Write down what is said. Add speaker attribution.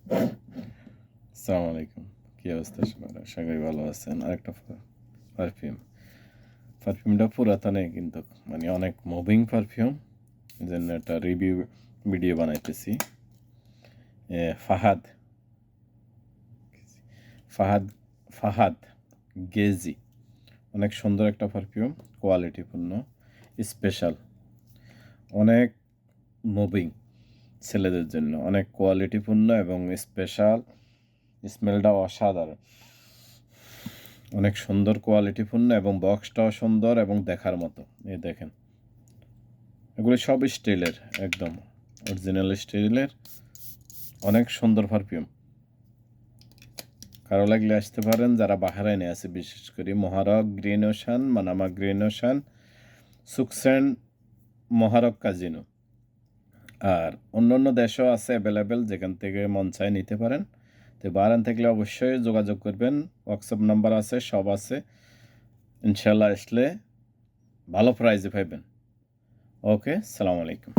Speaker 1: আসসালামু আলাইকুম। কী অবস্থা সবার? আশা করি ভালো আছেন। আরেকটা পারফিউমটা পুরাতনই কিন্তু মানে অনেক মুভিং পারফিউম। এজন্য একটা রিভিউ ভিডিও বানাইতেছি। ফাহাদ ফাহাদ ফাহাদ গেজি অনেক সুন্দর একটা পারফিউম, কোয়ালিটিপূর্ণ, স্পেশাল, অনেক মুভিং, ছেলেদের জন্য অনেক কোয়ালিটিপূর্ণ এবং স্পেশাল। স্মেলটা অসাধারণ, অনেক সুন্দর কোয়ালিটিপূর্ণ এবং বক্সটাও সুন্দর এবং দেখার মতো। এই দেখেন, এগুলো সব স্টিলের, একদম অরিজিনাল স্টিলের, অনেক সুন্দর পারফিউম। কারো লাগলে আসতে পারেন, যারা বাহারাইনে আছে, বিশেষ করে Muharraq green ocean, Manama green ocean, সুকসেন, মহারক কাজিনো, আর অন্য অন্য দেশও আছে অ্যাভেলেবেল, যেখান থেকে মন চায় নিতে পারেন। তো বাহারাইন থাকলে অবশ্যই যোগাযোগ করবেন, হোয়াটসঅ্যাপ নাম্বার আছে, সব আছে। ইনশাল্লাহ আসলে ভালো প্রাইজে পাইবেন। ওকে, সালাম আলাইকুম।